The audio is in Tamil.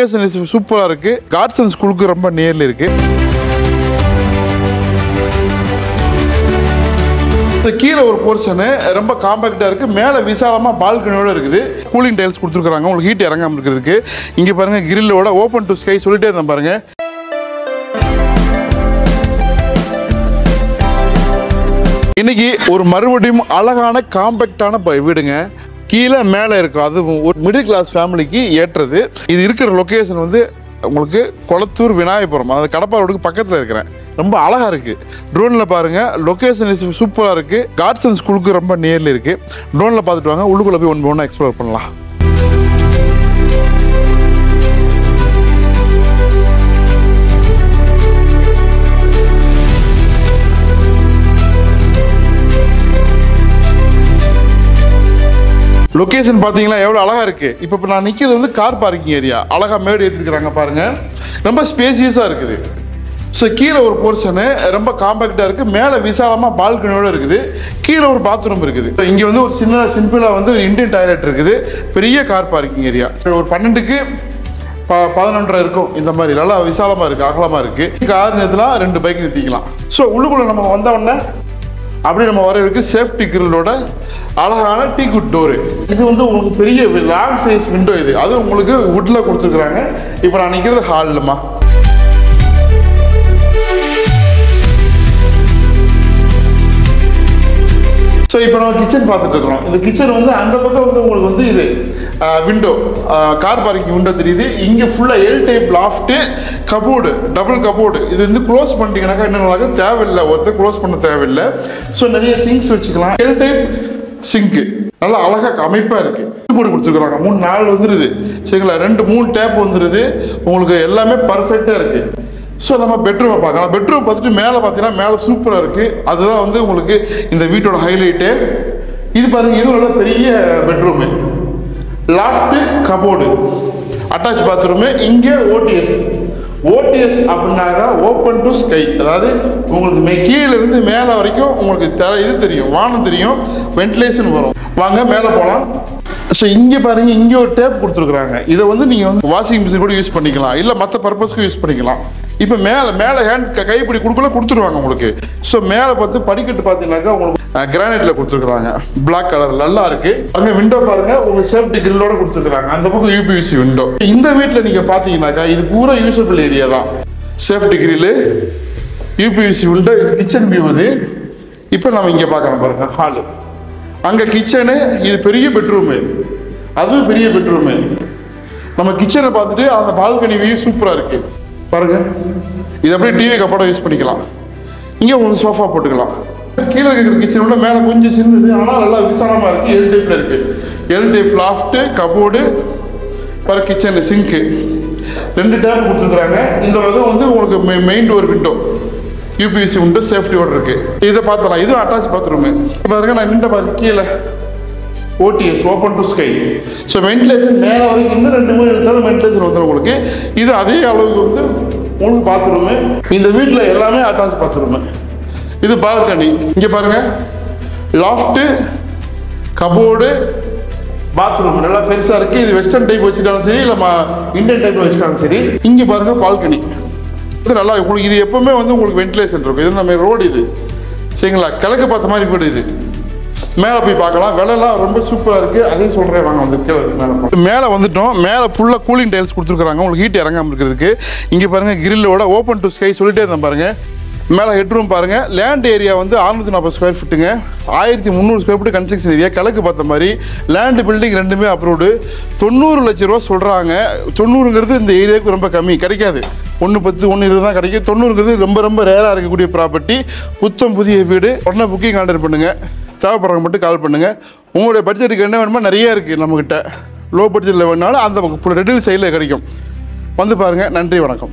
லொகேஷன் சூப்பரா இருக்கு. காட்சன் ஸ்கூலுக்கு ரொம்ப நியர்ல இருக்கு. கீழே ஒரு போர்ஷன் ரொம்ப காம்பாக்டா இருக்கு. மேல விசாலமா பால்கனியோட இருக்குது. கூலிங் டைல்ஸ் கொடுத்துருக்காங்க உங்களுக்கு ஹீட் இறங்காம இருக்கிறதுக்கு. இங்க பாருங்க கிரில்லோட ஓபன் டு ஸ்கை சொல்லிட்டே இருந்தேன் பாருங்க. இன்னைக்கு ஒரு மறுபடியும் அழகான காம்பாக்டான வீடுங்க. கீழே மேலே இருக்கும். அதுவும் ஒரு மிடில் கிளாஸ் ஃபேமிலிக்கு ஏற்றது. இது இருக்கிற லொக்கேஷன் வந்து உங்களுக்கு கொளத்தூர் விநாயகபுரம், அது கடப்பா ரோடுக்கு பக்கத்தில் இருக்கிறேன். ரொம்ப அழகாக இருக்குது. ட்ரோனில் பாருங்கள், லொக்கேஷன் சூப்பராக இருக்குது. காட்சன் ஸ்கூலுக்கு ரொம்ப நியர்ல இருக்குது. ட்ரோனில் பார்த்துட்டு வாங்க, உள்ளுக்குள்ளே போய் ஒன்று ஒன்றா எக்ஸ்ப்ளோர் பண்ணலாம். லொகேஷன் பார்த்தீங்களா எவ்வளோ அழகாக இருக்குது. இப்போ நான் நிற்கிறது வந்து கார் பார்க்கிங் ஏரியா. அழகாக மேடு ஏற்றிருக்கிறாங்க பாருங்கள். ரொம்ப ஸ்பேசியஸாக இருக்குது. ஸோ கீழே ஒரு போர்ஷனு ரொம்ப காம்பாக்டாக இருக்குது. மேலே விசாலமாக பால்கனியோடு இருக்குது. கீழே ஒரு பாத்ரூம் இருக்குது. இங்கே வந்து ஒரு சின்ன சிம்பிளாக வந்து ஒரு இண்டியன் டாய்லெட் இருக்குது. பெரிய கார் பார்க்கிங் ஏரியா. ஒரு 12க்கு 11 இருக்கும். இந்த மாதிரி நல்லா விசாலமாக இருக்குது, அகலமாக இருக்குது. கார் நேரத்தில் 2 பைக் நிறுத்திக்கலாம். ஸோ உள்ளுக்குள்ளே நம்ம வந்தவுடனே அப்படி நம்ம வரதுக்கு சேஃப்டி கிரில்லோட அழகான டீ குட் டோரு. இது வந்து உங்களுக்கு பெரிய லாங் சைஸ் விண்டோ. இது அது உங்களுக்கு வுட்டில் கொடுத்துருக்குறாங்க. இப்போ நான் நிற்கிறது ஹால்லம்மா. ஸோ இப்போ நம்ம கிச்சன் பார்த்துட்டு இருக்கிறோம். இந்த கிச்சன் வந்து அந்த பக்கம் வந்து உங்களுக்கு வந்து இது விண்டோ, கார் பார்க்கிங் விண்டோ தெரியுது. இங்கே ஃபுல்லாக L type loft, cupboard, double cupboard. இது வந்து க்ளோஸ் பண்ணிட்டீங்கன்னாக்கா என்ன தேவையில்லை, ஒருத்தர் க்ளோஸ் பண்ண தேவையில்லை. ஸோ நிறைய திங்ஸ் வச்சுக்கலாம். எல் டைப் சிங்க்கு நல்லா அழகாக அமைப்பாக இருக்குது. போட்டு கொடுத்துருக்குறாங்க. 3-4 வந்துடுது சரிங்களா. 2-3 டேப் வந்துடுது. உங்களுக்கு எல்லாமே பர்ஃபெக்டாக இருக்குது. ஸோ நம்ம பெட்ரூமை பார்க்கலாம். பெட்ரூம் பார்த்துட்டு மேலே பார்த்தீங்கன்னா மேலே சூப்பராக இருக்குது. அதுதான் வந்து உங்களுக்கு இந்த வீட்டோட ஹைலைட்டு. இது பாருங்கள், இது நல்ல பெரிய bedroom, loft, cupboard, attach bathroom. இங்கே ஓடிஎஸ் அப்படின்னாக்கா ஓப்பன் டு ஸ்கை. அதாவது உங்களுக்கு கீழேருந்து மேலே வரைக்கும் உங்களுக்கு இது தெரியும், வானம் தெரியும், வென்டிலேஷன் வரும். வாங்க மேலே போகலாம். ஸோ இங்கே பாருங்கள், இங்கே ஒரு டேப் கொடுத்துருக்குறாங்க. இதை வந்து நீங்கள் வந்து வாஷிங் மிஷின் கூட யூஸ் பண்ணிக்கலாம், இல்லை மற்ற பர்பஸ்க்கு யூஸ் பண்ணிக்கலாம். இப்போ மேலே ஹேண்ட் கைப்பிடி கொடுத்துருவாங்க உங்களுக்கு. ஸோ மேலே பார்த்து படிக்கட்டு பார்த்தீங்கன்னாக்கா உங்களுக்கு கிரானைட்டில் கொடுத்துருக்குறாங்க. பிளாக் கலர் நல்லா இருக்குது. அங்கே விண்டோ பாருங்கள், உங்களுக்கு சேஃப்டி கிரில்லோட கொடுத்துருக்குறாங்க. அந்த பக்கம் யூபிவிசி விண்டோ. இந்த வீட்டில் நீங்கள் பார்த்தீங்கன்னாக்கா இது பூரா யூசபிள் ஏரியா தான். சேஃப்டி கிரில்லு, யூபிவிசி விண்டோ, இது கிச்சன் வியூ. இது இப்போ நம்ம இங்கே பார்க்கலாம் பாருங்கள், ஹாலு, அங்கே கிச்சனு, இது பெரிய பெட்ரூமு, அதுவும் பெரிய பெட்ரூமு. நம்ம கிச்சனை பார்த்துட்டு அந்த பால்கனி வியூ சூப்பராக இருக்குது பாருங்க. இது அப்படியே டிவி கப்போட யூஸ் பண்ணிக்கலாம். இங்கே உங்களுக்கு சோஃபா போட்டுக்கலாம். கீழே இருக்கிற கிச்சன் விட மேலே கொஞ்சம் சின்னது, ஆனால் நல்லா விசாலமாக இருக்குது. எல் டைப்பில் இருக்குது. எல் டைப் லாஃப்ட்டு, கபோர்டு, பாரு கிச்சனு, சிங்க்கு, 2 டேப் கொடுத்துருக்குறாங்க. இந்த வகை வந்து உங்களுக்கு main door window, UPVC window, சேஃப்டியோடு இருக்குது. இதை பார்த்தலாம். இதுவும் அட்டாச் பாத்ரூமு. பாருங்க, நான் நின்ற பாருங்க கீழே ODS, open to sky. So ventilation மேலே வரைக்கும் இன்னும் 2-3 எடுத்தாலும் வென்டிலேஷன் வந்துடும் உங்களுக்கு. இது அதே அளவுக்கு வந்து உங்களுக்கு பாத்ரூமு. இந்த வீட்டில் எல்லாமே அட்டாச் பாத்ரூமு. இது பால்கனி. இங்கே பாருங்கள், லாஃப்ட்டு, கபோர்டு, பாத்ரூம் நல்லா பெருசாக இருக்குது. இது வெஸ்டர்ன் டைப் வச்சுட்டாலும் சரி, இல்லை இந்தியன் டைப்பில் வச்சுட்டாலும் சரி. இங்கே பாருங்கள் பால்கனி. இது நல்லா உங்களுக்கு. இது எப்போவுமே வந்து உங்களுக்கு வென்டிலேஷன் இருக்கும். இது நம்ம ரோடு இது சரிங்களா. கிழக்கு பார்த்த மாதிரி வீடு. இது மேலே போய் பார்க்கலாம். விலைலாம் ரொம்ப சூப்பராக இருக்குது. அதையும் சொல்கிறேன் வாங்க. வந்து மேலே வந்துட்டோம். மேலே ஃபுல்லாக கூலிங் டைல்ஸ் கொடுத்துருக்குறாங்க உங்களுக்கு ஹீட் இறங்காமல் இருக்கிறதுக்கு. இங்கே பாருங்கள் கிரில்லோட ஓப்பன் டு ஸ்கை சொல்லிட்டே இருந்தேன் பாருங்கள். மேலே ஹெட்ரூம் பாருங்கள். லேண்ட் ஏரியா வந்து 640 ஸ்கொயர் ஃபீட்டுங்க. 1300 ஸ்கொயர் ஃபீட் கன்ஸ்ட்ரக்ஷன் ஏரியா. கிழக்கு பார்த்த மாதிரி லேண்டு பில்டிங் ரெண்டுமே அப்ரூவ்டு. 90 லட்ச ரூபா சொல்கிறாங்க. 90ங்கிறது இந்த ஏரியாவுக்கு ரொம்ப கம்மி, கிடைக்காது. 110, 120 தான் கிடைக்கும். 90ங்கிறது ரொம்ப ரொம்ப ரேராக இருக்கக்கூடிய ப்ராப்பர்ட்டி. புத்தம் புதிய வீடு. உடனே புக்கிங் ஆர்டர் பண்ணுங்கள். தேவைப்படுறவங்க மட்டும் கால் பண்ணுங்கள். உங்களுடைய பட்ஜெட்டுக்கு என்ன வேணுமோ நிறைய இருக்குது நம்மக்கிட்ட. லோ பட்ஜெட்டில் வேணாலும் அந்த ரெட்டில் சைடில் கிடைக்கும். வந்து பாருங்கள். நன்றி, வணக்கம்.